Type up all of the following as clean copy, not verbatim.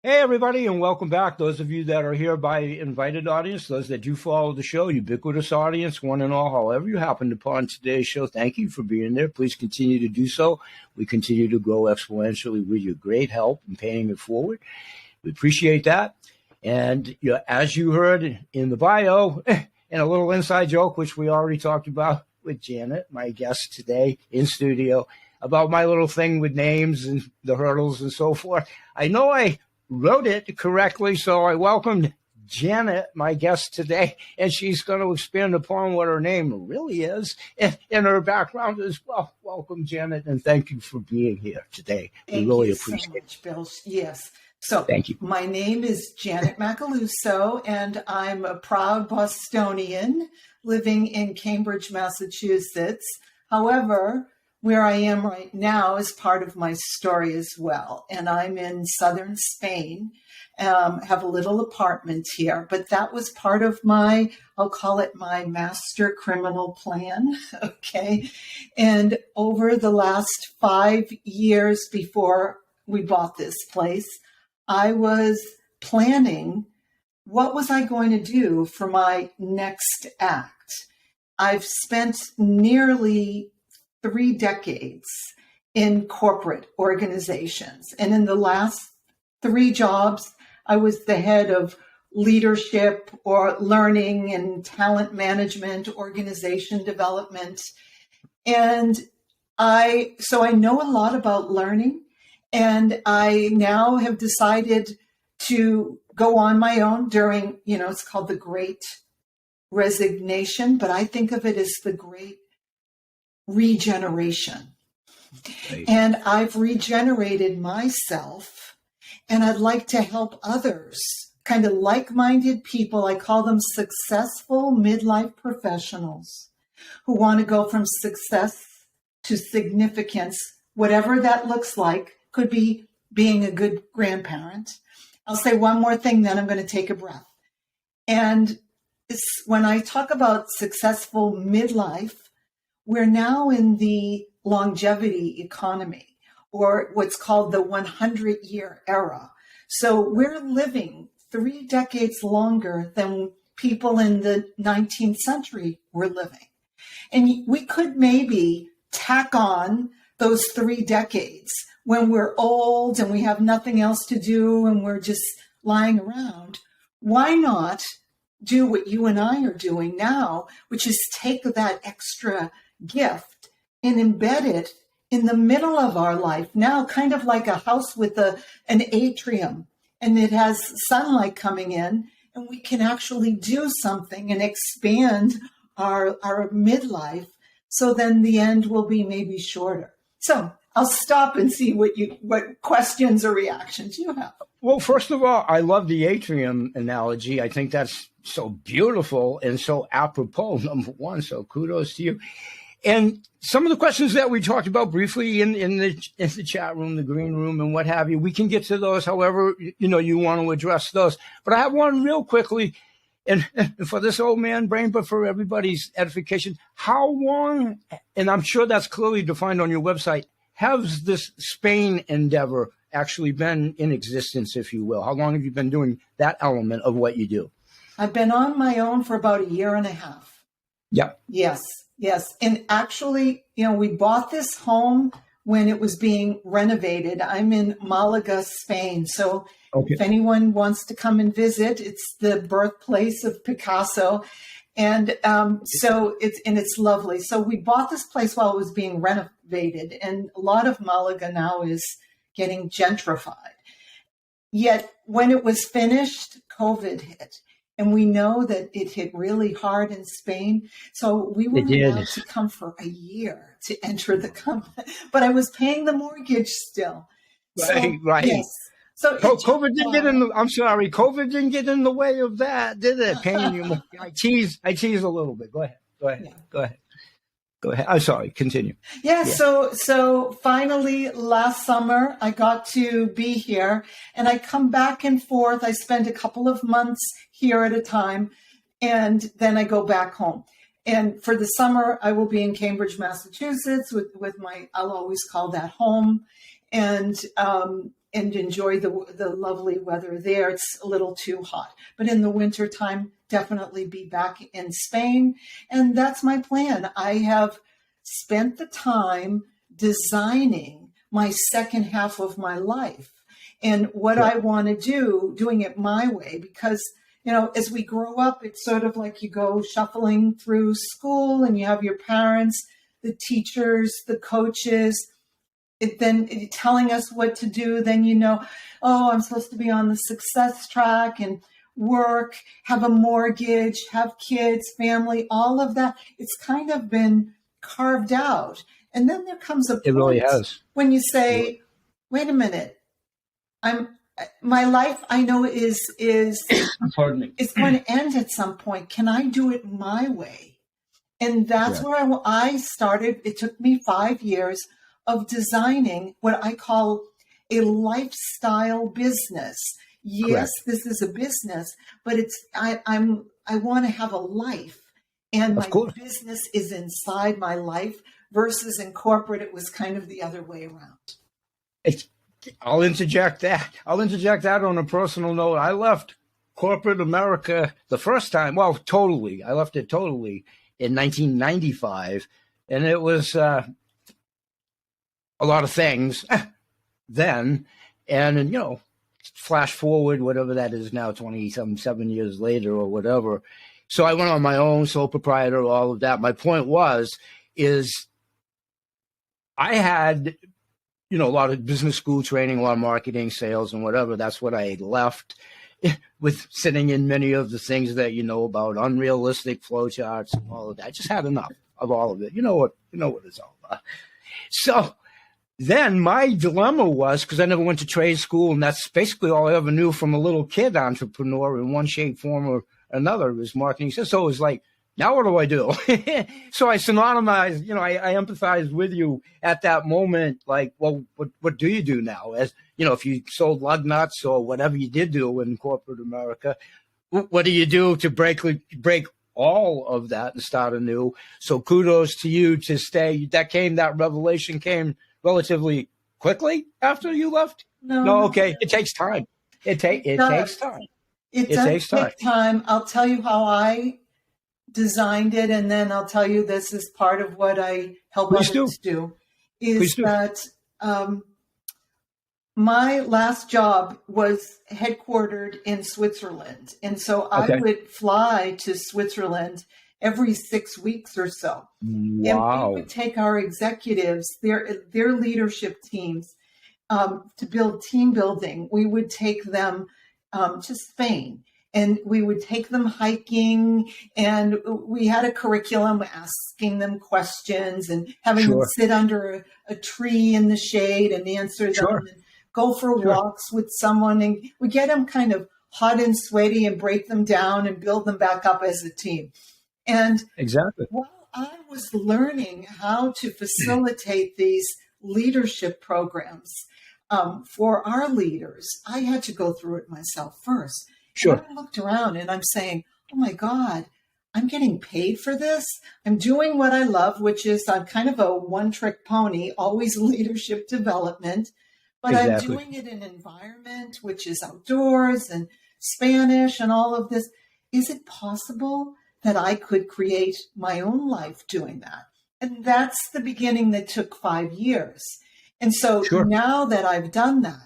Hey, everybody, and welcome back. Those of you that are here by invited audience, those that do follow the show, ubiquitous audience, one and all, however you happened upon today's show, thank you for being there. Please continue to do so. We continue to grow exponentially with your great help in paying it forward. We appreciate that. And as you heard in the bio, and a little inside joke, which we already talked about with Janet, my guest today in studio, about my little thing with names and the hurdles and so forth. I know I wrote it correctly, so I welcomed Janet, my guest today, and she's going to expand upon what her name really is and her background as well. Welcome, Janet, and thank you for being here today. We really appreciate so much, Bill. Yes. So thank you. My name is Janet Macaluso, and I'm a proud Bostonian living in Cambridge, Massachusetts. However, where I am right now is part of my story as well. And I'm in southern Spain, have a little apartment here, but that was part of my, I'll call it my master criminal plan. Okay. And over the last 5 years before we bought this place, I was planning what was I going to do for my next act. I've spent nearly 3 decades in corporate organizations. And in the last 3 jobs, I was the head of leadership or learning and talent management, organization development. And so I know a lot about learning, and I now have decided to go on my own during, it's called the Great Resignation, but I think of it as the Great Regeneration. Right. And I've regenerated myself, and I'd like to help others, kind of like-minded people. I call them successful midlife professionals who want to go from success to significance, whatever that looks like. Could be being a good grandparent. I'll say one more thing, then I'm going to take a breath. And when I talk about successful midlife, we're now in the longevity economy, or what's called the 100-year era. So we're living 3 decades longer than people in the 19th century were living. And we could maybe tack on those 3 decades when we're old and we have nothing else to do and we're just lying around. Why not do what you and I are doing now, which is take that extra gift and embed it in the middle of our life now, kind of like a house with an atrium, and it has sunlight coming in, and we can actually do something and expand our midlife, so then the end will be maybe shorter. So I'll stop and see what questions or reactions you have. Well, first of all, I love the atrium analogy. I think that's so beautiful and so apropos, number one. So kudos to you. And some of the questions that we talked about briefly in the chat room, the green room, and what have you, we can get to those however you want to address those. But I have one real quickly, and for this old man brain, but for everybody's edification. How long, and I'm sure that's clearly defined on your website, has this Spain endeavor actually been in existence, if you will? How long have you been doing that element of what you do? I've been on my own for about 1.5 years. Yeah. Yes. And actually, we bought this home when it was being renovated. I'm in Malaga, Spain. So If anyone wants to come and visit, it's the birthplace of Picasso. And so it's lovely. So we bought this place while it was being renovated, and a lot of Malaga now is getting gentrified. Yet when it was finished, COVID hit. And we know that it hit really hard in Spain. So we were allowed to come for 1 year to enter the company. But I was paying the mortgage still. Right. Yes. So COVID didn't get in the, I'm sorry, COVID didn't get in the way of that, did it? Paying you. I tease a little bit. Go ahead. I'm sorry. Continue. Yeah. So finally last summer I got to be here, and I come back and forth. I spend a couple of months here at a time, and then I go back home. And for the summer, I will be in Cambridge, Massachusetts with I'll always call that home. And and enjoy the lovely weather there. It's a little too hot, but in the wintertime, definitely be back in Spain. And that's my plan. I have spent the time designing my second half of my life and what I want to do, doing it my way, because, you know, as we grow up, it's sort of like you go shuffling through school and you have your parents, the teachers, the coaches, then telling us what to do. Then, you know, oh, I'm supposed to be on the success track and work, have a mortgage, have kids, family, all of that. It's kind of been carved out. And then there comes a point, it really has, when you say, wait a minute, my life, I know is pardon me, it's going to end at some point. Can I do it my way? And that's where I started. It took me 5 years of designing what I call a lifestyle business. Yes, this is a business, but I want to have a life, and my business is inside my life versus in corporate. It was kind of the other way around. I'll interject that on a personal note. I left corporate America the first time. Well, totally. I left it totally in 1995, and it was a lot of things then. And you know, flash forward, whatever that is now, 27 years later or whatever. So I went on my own, sole proprietor, all of that. My point is I had, you know, a lot of business school training, a lot of marketing, sales, and whatever. That's what I left with, sitting in many of the things that you know about, unrealistic flowcharts and all of that. I just had enough of all of it. You know what it's all about. So then my dilemma was, because I never went to trade school, and that's basically all I ever knew from a little kid entrepreneur in one shape, form, or another, was marketing. So it was like, now what do I do? So I synonymized, you know, I empathized with you at that moment. Like, well, what do you do now? As you know, if you sold lug nuts or whatever you did do in corporate America, what do you do to break all of that and start anew? So kudos to you to stay. That revelation came relatively quickly after you left. No, okay. It takes time. It takes time. It takes time. I'll tell you how I designed it, and then I'll tell you this is part of what I help others do. That my last job was headquartered in Switzerland, and so I would fly to Switzerland every 6 weeks or so. Wow. And we would take our executives, their leadership teams, to build team building. We would take them to Spain, and we would take them hiking, and we had a curriculum asking them questions and having them sit under a tree in the shade and answer them, and go for walks with someone, and we get them kind of hot and sweaty and break them down and build them back up as a team. And while I was learning how to facilitate these leadership programs for our leaders, I had to go through it myself first. And I looked around and I'm saying, oh my God, I'm getting paid for this. I'm doing what I love, which is I'm kind of a one-trick pony, always leadership development, but I'm doing it in an environment which is outdoors and Spanish and all of this. Is it possible that I could create my own life doing that? And that's the beginning that took 5 years. And so now that I've done that,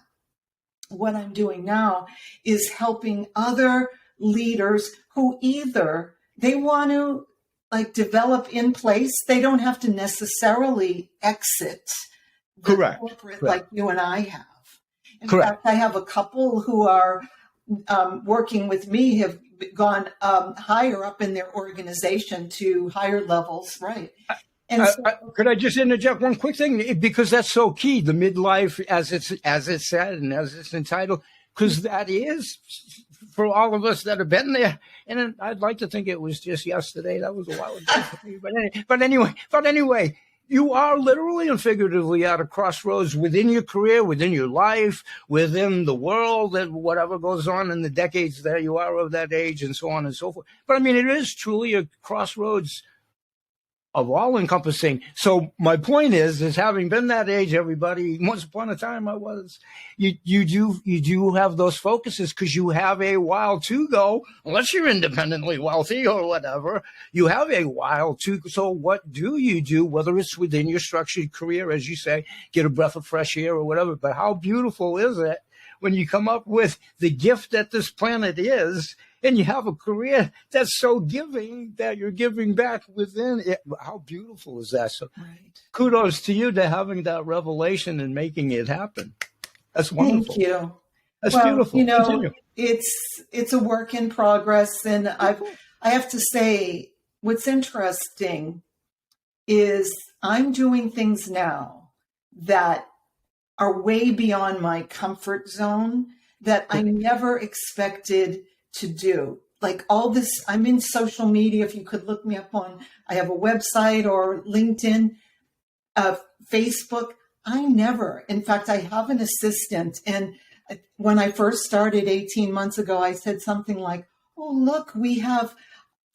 what I'm doing now is helping other leaders who either they want to like develop in place. They don't have to necessarily exit the corporate like you and I have. In fact, I have a couple who are working with me, have gone higher up in their organization to higher levels, And could I just interject one quick thing, because that's so key, the midlife, as it's said and as it's entitled, because that is for all of us that have been there. And I'd like to think it was just yesterday. That was a while ago for me. But anyway, you are literally and figuratively at a crossroads within your career, within your life, within the world, and whatever goes on in the decades that you are of that age, and so on and so forth. But I mean, it is truly a crossroads of all encompassing. So my point is having been that age, everybody, once upon a time I was, you do have those focuses because you have a while to go, unless you're independently wealthy or whatever, you have a while to. So what do you do, whether it's within your structured career, as you say, get a breath of fresh air or whatever, but how beautiful is it when you come up with the gift that this planet is, and you have a career that's so giving that you're giving back within it. How beautiful is that? So kudos to you to having that revelation and making it happen. That's wonderful. Thank you. That's beautiful. You know, Continue. it's a work in progress. And I have to say, what's interesting is I'm doing things now that are way beyond my comfort zone that I never expected to do. Like all this, I'm in social media. If you could look me up on, I have a website or LinkedIn, Facebook. In fact, I have an assistant. And when I first started 18 months ago, I said something like, oh, look, we have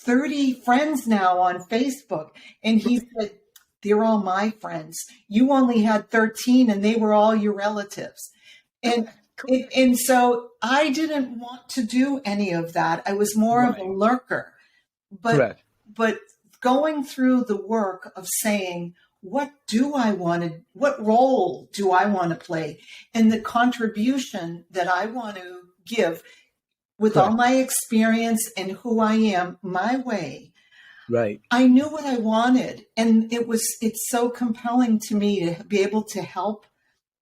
30 friends now on Facebook. And he said, they're all my friends. You only had 13 and they were all your relatives. And so I didn't want to do any of that. I was more of a lurker. But going through the work of saying, what role do I want to play? And the contribution that I want to give with all my experience and who I am, my way. Right. I knew what I wanted. And it's so compelling to me to be able to help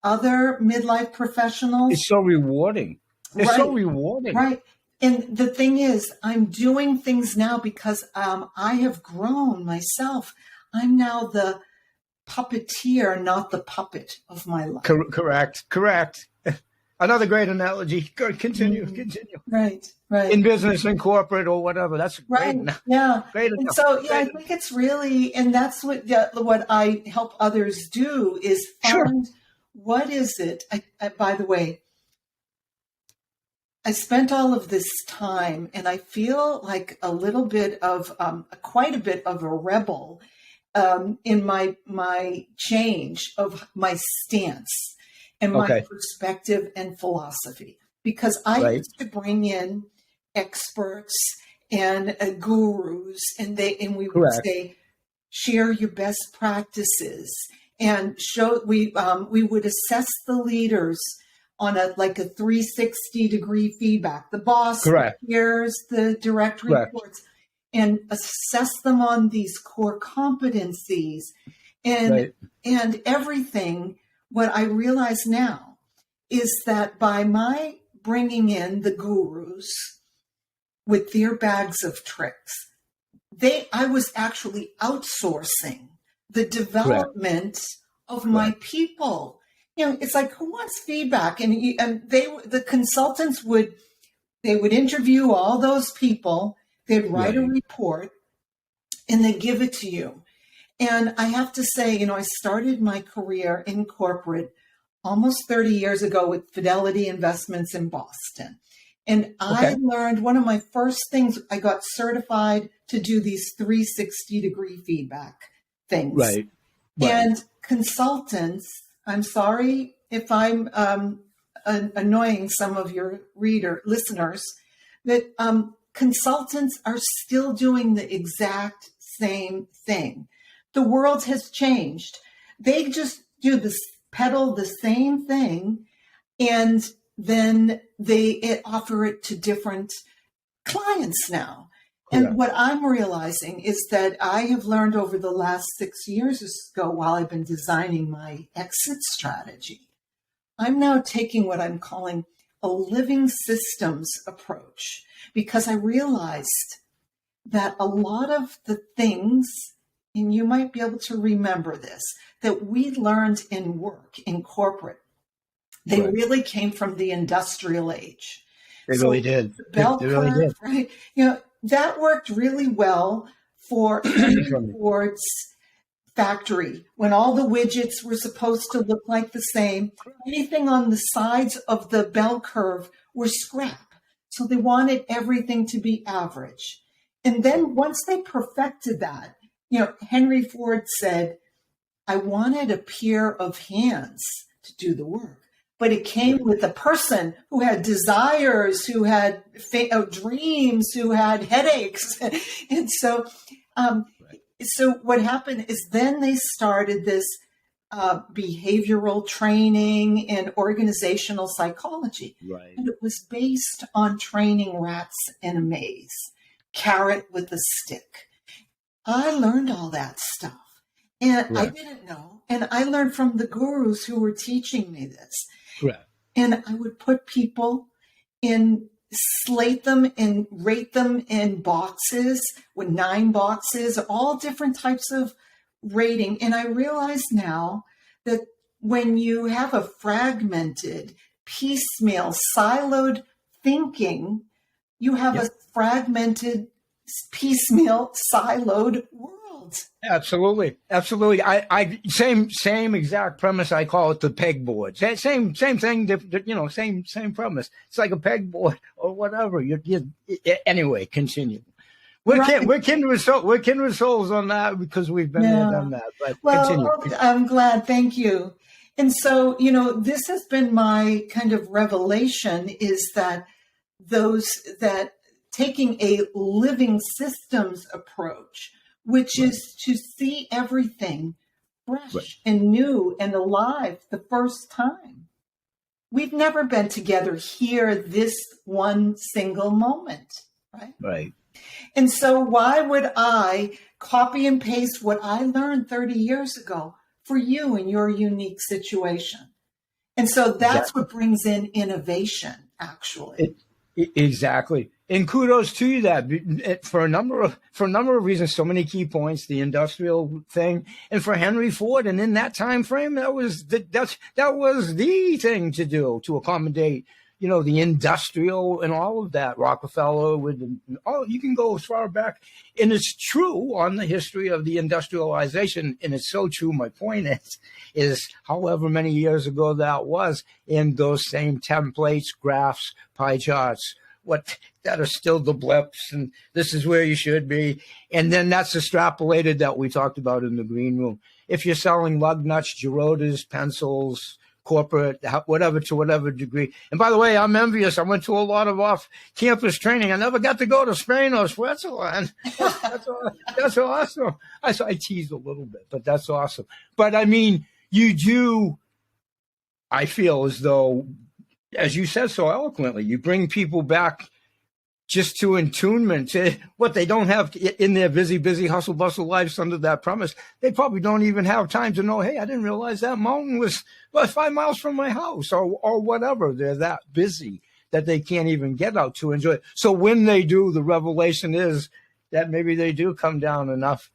other midlife professionals. It's so rewarding. It's so rewarding. Right. And the thing is, I'm doing things now because I have grown myself. I'm now the puppeteer, not the puppet of my life. Correct. Another great analogy. Continue. Right. In business, in corporate, or whatever. That's great. Yeah. Great. And so, I think it's really, and that's what I help others do is find what is it. By the way, I spent all of this time, and I feel like a little bit of, quite a bit of a rebel in my change of my stance and my perspective and philosophy, because I used to bring in experts and gurus, and we would say, share your best practices, and we would assess the leaders on a 360-degree feedback. The boss hears the direct reports and assess them on these core competencies and everything. What I realize now is that by my bringing in the gurus with their bags of tricks, I was actually outsourcing the development of my people. It's like, who wants feedback? And the consultants would interview all those people. They'd write a report and they'd give it to you. And I have to say, I started my career in corporate almost 30 years ago with Fidelity Investments in Boston. And I learned one of my first things, I got certified to do these 360-degree feedback things. Right. And consultants, I'm sorry if I'm annoying some of your listeners, that consultants are still doing the exact same thing. The world has changed. They just peddle the same thing, and then they offer it to different clients now. And what I'm realizing is that I have learned over the last 6 years ago, while I've been designing my exit strategy, I'm now taking what I'm calling a living systems approach, because I realized that a lot of the things, and you might be able to remember this, that we learned in work, in corporate, they really came from the industrial age. They really did. They really did. Right? That worked really well for Ford's factory, when all the widgets were supposed to look like the same. Anything on the sides of the bell curve were scrap. So they wanted everything to be average. And then once they perfected that, Henry Ford said, I wanted a pair of hands to do the work, but it came with a person who had desires, who had dreams, who had headaches. And so, so what happened is then they started this behavioral training and organizational psychology. Right. And it was based on training rats in a maze, carrot with a stick. I learned all that stuff. And I didn't know. And I learned from the gurus who were teaching me this. Correct. And I would put people in, slate them and rate them in boxes with 9 boxes, all different types of rating. And I realize now that when you have a fragmented, piecemeal, siloed thinking, you have a fragmented, piecemeal, siloed world. Absolutely. I same exact premise. I call it the pegboard. Same thing. Same premise. It's like a pegboard or whatever. Anyway. Continue. We're kindred souls on that because we've been there, done that. But continue. I'm glad. Thank you. And so, this has been my kind of revelation, is that taking a living systems approach, which is to see everything fresh and new and alive the first time. We've never been together here this one single moment, right? Right. And so why would I copy and paste what I learned 30 years ago for you in your unique situation? And so that's what brings in innovation, actually. Exactly. And kudos to you that for a number of reasons, so many key points, the industrial thing, and for Henry Ford, and in that time frame, that was the thing to do to accommodate, the industrial and all of that. Rockefeller you can go as far back, and it's true on the history of the industrialization, and it's so true. My point is however many years ago that was, in those same templates, graphs, pie charts, that are still the blips, and this is where you should be. And then that's extrapolated that we talked about in the green room. If you're selling lug nuts, Girotas, pencils, corporate, whatever, to whatever degree. And by the way, I'm envious. I went to a lot of off-campus training. I never got to go to Spain or Switzerland. That's awesome. I tease a little bit, but that's awesome. But I mean, I feel as though, as you said so eloquently, you bring people back just to attunement to what they don't have in their busy, hustle, bustle lives under that premise. They probably don't even have time to know, hey, I didn't realize that mountain was 5 miles from my house or whatever. They're that busy that they can't even get out to enjoy it. So when they do, the revelation is that maybe they do come down enough,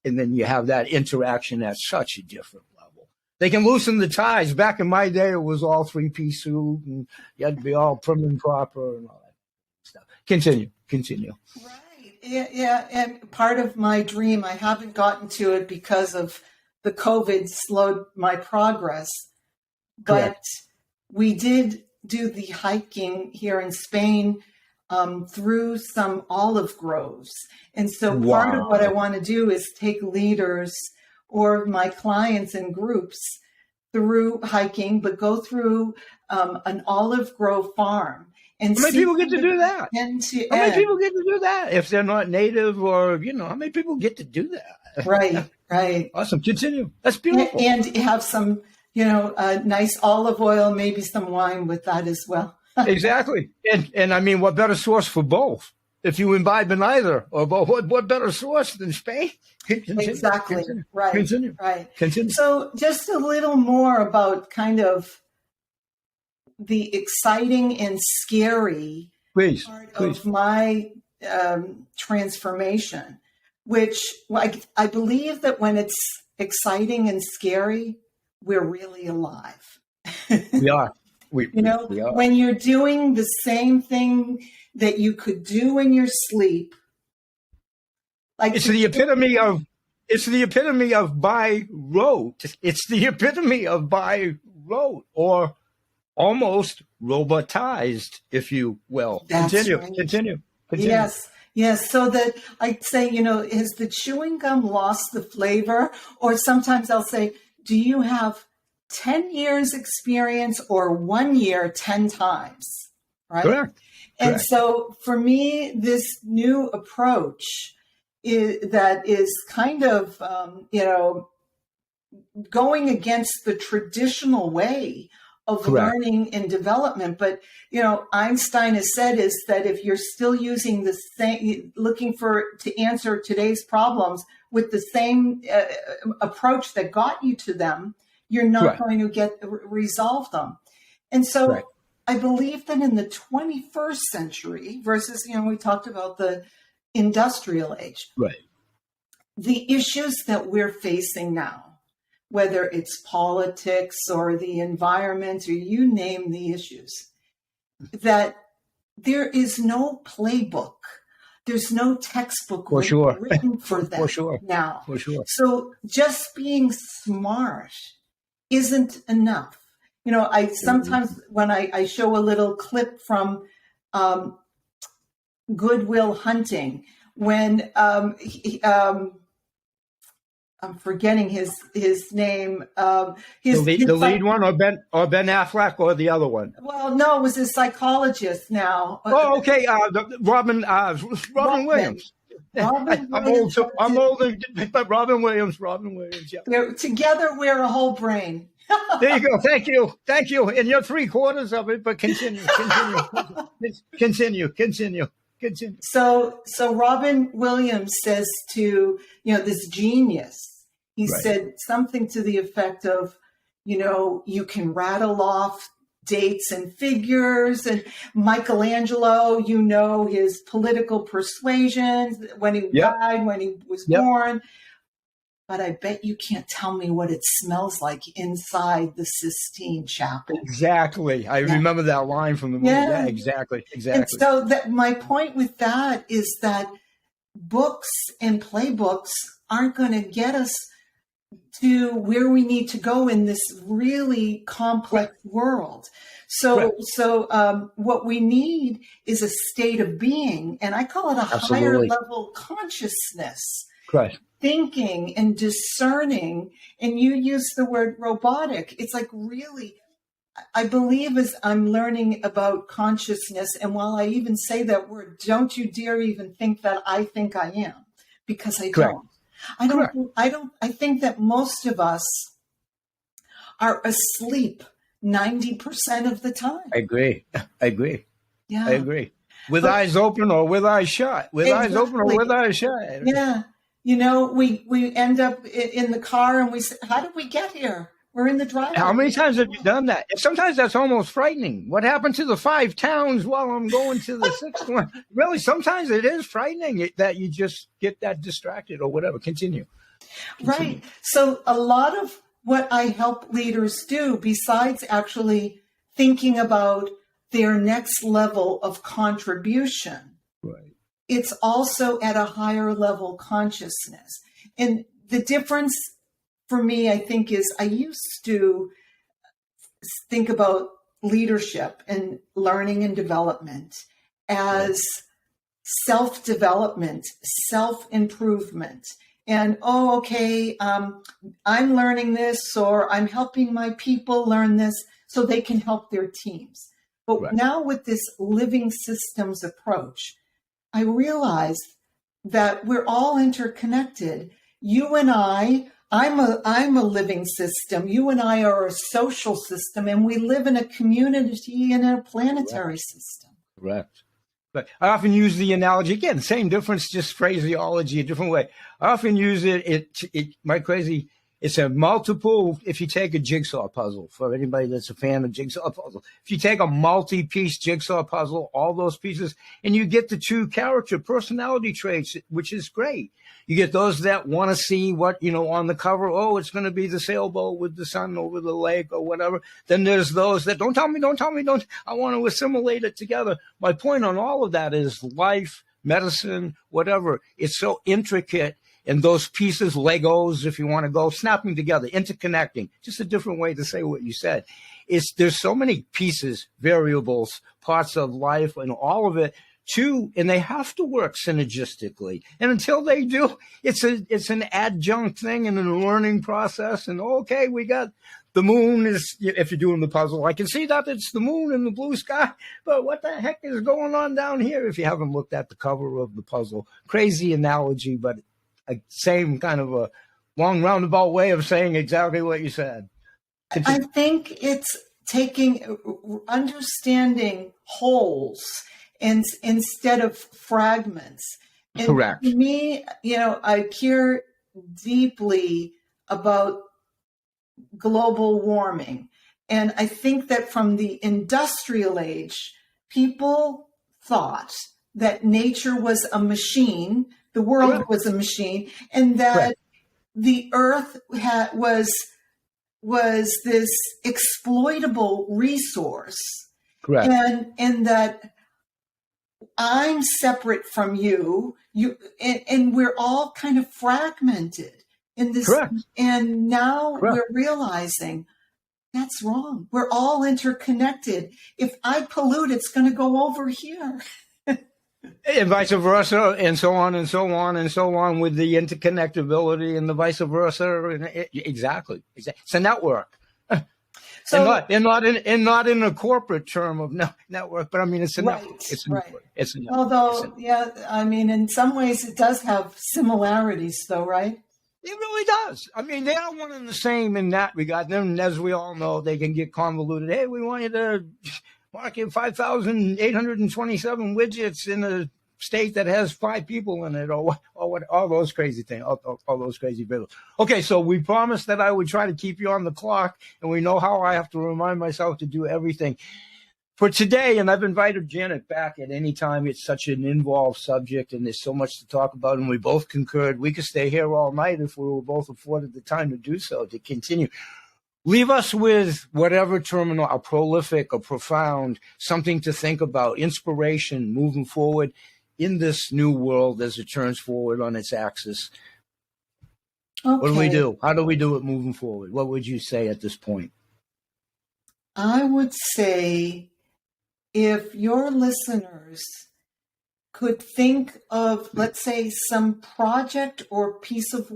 and then you have that interaction at such a different level. They can loosen the ties. Back in my day, it was all 3-piece suit, and you had to be all prim and proper and all that stuff. Continue. Right. Yeah. And part of my dream, I haven't gotten to it because of the COVID slowed my progress, but we did do the hiking here in Spain through some olive groves. And so part of what I want to do is take leaders or my clients in groups through hiking, but go through an olive grove farm. And how many people get to do that? How many people get to do that if they're not native, or how many people get to do that? Right. Awesome. Continue. That's beautiful. And have some, nice olive oil, maybe some wine with that as well. Exactly. And I mean, what better source for both? If you imbibe in either, or both, what better source than Spain? Exactly. Continue. Right. Continue. Right. Continue. So just a little more about kind of the exciting and scary part of my transformation, which I believe that when it's exciting and scary, we're really alive. We are. We are. When you're doing the same thing that you could do in your sleep. It's the epitome of by rote. It's the epitome of by rote, or almost robotized, if you will. That's Continue. right. Continue. Yes. Yes, so that I say, has the chewing gum lost the flavor? Or sometimes I'll say, do you have 10 years experience or 1 year 10 times? Right. Correct. And Correct. so for me, this new approach that is kind of, going against the traditional way of Correct. learning and development. But, Einstein has said is that if you're still using the same, looking to answer today's problems with the same approach that got you to them, you're not Correct. going to resolve them. And so Correct. I believe that in the 21st century versus, we talked about the industrial age, Right. the issues that we're facing now, whether it's politics or the environment or you name the issues, that there is no playbook. There's no textbook written for them now. For sure. So just being smart isn't enough. I sometimes when I show a little clip from Good Will Hunting, when I'm forgetting his name. The lead one, or Ben Affleck, or the other one? Well, no, it was a psychologist now. Oh, okay. Robin Williams. I'm old, but Robin Williams. Yeah. Together, we're a whole brain. There you go. Thank you. And you're 3/4 of it, but continue. So Robin Williams says to, this genius, he said something to the effect of, you can rattle off dates and figures, and Michelangelo, his political persuasions, when he died, when he was born. But I bet you can't tell me what it smells like inside the Sistine Chapel. Exactly. I remember that line from the movie. Yeah, exactly. And so my point with that is that books and playbooks aren't going to get us to where we need to go in this really complex world. So what we need is a state of being, and I call it a higher level consciousness. Correct. Thinking and discerning, and you use the word robotic. It's like really, I believe as I'm learning about consciousness, and while I even say that word, don't you dare even think that I think I am, because I Correct. don't. I think that most of us are asleep 90% of the time. I agree. Yeah. I agree. With eyes open or with eyes shut. Eyes open or with eyes shut. Yeah. We end up in the car and we say, how did we get here? We're in the driveway. How many times have you done that? Sometimes that's almost frightening. What happened to the 5 towns while I'm going to the 6th one? Really, sometimes it is frightening that you just get that distracted or whatever. Continue. Right. So a lot of what I help leaders do, besides actually thinking about their next level of contribution, it's also at a higher level consciousness. And the difference for me, I think, is I used to think about leadership and learning and development as self-development, self-improvement. And, I'm learning this, or I'm helping my people learn this so they can help their teams. But now with this living systems approach, I realized that we're all interconnected. You and I'm a living system. You and I are a social system, and we live in a community and a planetary system. Correct. But I often use the analogy, again, same difference, just phraseology, a different way. I often use it's a multiple, if you take a jigsaw puzzle, for anybody that's a fan of jigsaw puzzle, if you take a multi-piece jigsaw puzzle, all those pieces, and you get the 2 character personality traits, which is great. You get those that want to see what, on the cover, it's going to be the sailboat with the sun over the lake or whatever. Then there's those that don't tell me, I want to assimilate it together. My point on all of that is life, medicine, whatever. It's so intricate. And those pieces, Legos, if you want to go, snapping together, interconnecting, just a different way to say what you said. There's so many pieces, variables, parts of life, and all of it Two, and they have to work synergistically. And until they do, it's an adjunct thing and a learning process. And okay, we got the moon is, if you're doing the puzzle, I can see that it's the moon in the blue sky, but what the heck is going on down here if you haven't looked at the cover of the puzzle? Crazy analogy, but same kind of a long roundabout way of saying exactly what you said. I think it's understanding wholes and instead of fragments. And correct. To me, I care deeply about global warming. And I think that from the industrial age, people thought that nature was a machine, the world correct. Was a machine, and that correct. The earth was this exploitable resource. Correct. And that I'm separate from you, and we're all kind of fragmented in this. Correct. And now correct. We're realizing that's wrong. We're all interconnected. If I pollute, it's going to go over here. And vice versa, and so on and so on and so on with the interconnectability and the vice versa. Exactly. It's a network. So, and not in a corporate term of network, but I mean, it's a right, network. It's a right. network. It's a network. Although, yeah, I mean, in some ways it does have similarities though, right? It really does. I mean, they are one and the same in that regard. Then, as we all know, they can get convoluted. Hey, we want you to market 5,827 widgets in a state that has 5 people in it, or what, all those crazy things, all those crazy bills. Okay, so we promised that I would try to keep you on the clock, and we know how I have to remind myself to do everything. For today, and I've invited Janet back at any time. It's such an involved subject, and there's so much to talk about, and we both concurred we could stay here all night if we were both afforded the time to do so, to continue. Leave us with whatever terminal, a prolific, a profound, something to think about, inspiration, moving forward in this new world as it turns forward on its axis. Okay. What do we do? How do we do it moving forward? What would you say at this point? I would say if your listeners could think of, let's say, some project or piece of,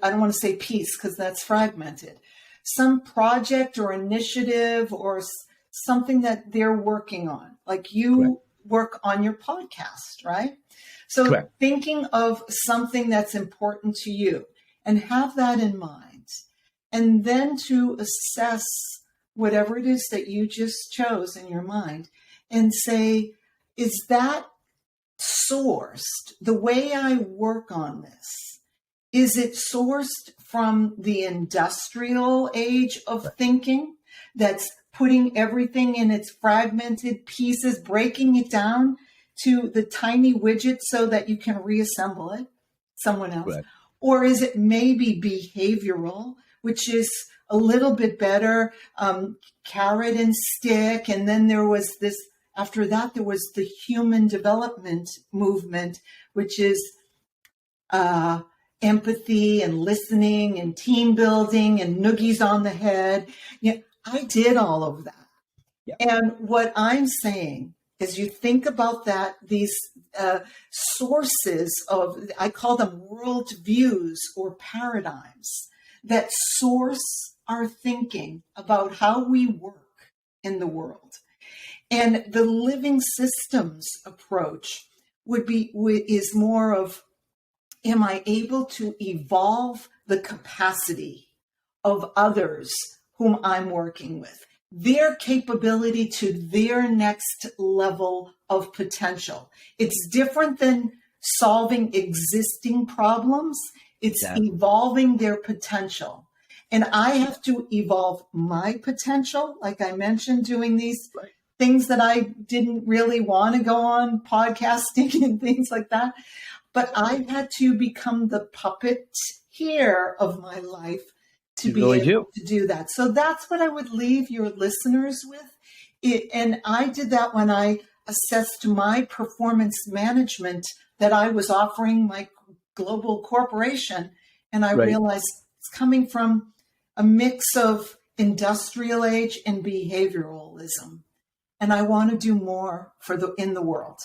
I don't want to say piece because that's fragmented, some project or initiative or something that they're working on, like you correct. Work on your podcast, right? So correct. Thinking of something that's important to you and have that in mind, and then to assess whatever it is that you just chose in your mind and say, is that sourced? The way I work on this, is it sourced from the industrial age of thinking that's putting everything in its fragmented pieces, breaking it down to the tiny widget so that you can reassemble it, someone else? Right. Or is it maybe behavioral, which is a little bit better, carrot and stick. And then there was this, after that, there was the human development movement, which is empathy and listening and team building and noogies on the head. Yeah, I did all of that. Yeah. And what I'm saying is you think about that, these sources of, I call them world views or paradigms that source our thinking about how we work in the world. And the living systems approach is more of, am I able to evolve the capacity of others whom I'm working with, their capability to their next level of potential? It's different than solving existing problems. It's evolving their potential. And I have to evolve my potential, like I mentioned, doing these things that I didn't really want to go on, podcasting and things like that. But I had to become the puppet here of my life to be able to do that. So that's what I would leave your listeners with. And I did that when I assessed my performance management that I was offering my global corporation. And I realized it's coming from a mix of industrial age and behavioralism. And I want to do more in the world.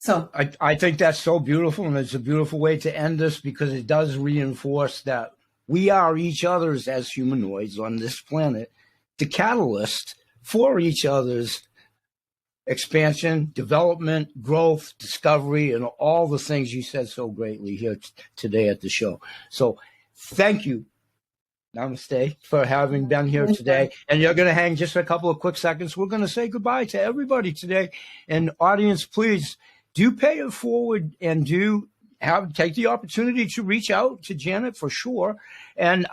So I think that's so beautiful, and it's a beautiful way to end this because it does reinforce that we are each other's, as humanoids on this planet, the catalyst for each other's expansion, development, growth, discovery, and all the things you said so greatly here today at the show. So thank you, Namaste, for having been here today. And you're going to hang just a couple of quick seconds. We're going to say goodbye to everybody today. And audience, please do pay it forward and do take the opportunity to reach out to Janet for sure. And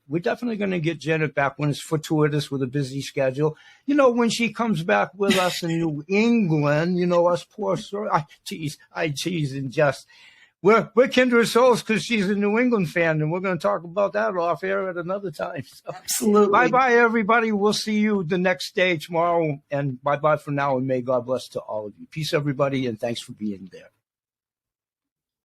we're definitely going to get Janet back when it's fortuitous with a busy schedule. You know, when she comes back with us in New England, you know, us poor, I tease and just, we're kindred souls because she's a New England fan, and we're going to talk about that off air at another time. So, absolutely. Bye-bye, everybody. We'll see you the next day tomorrow. And bye-bye for now, and may God bless to all of you. Peace, everybody, and thanks for being there.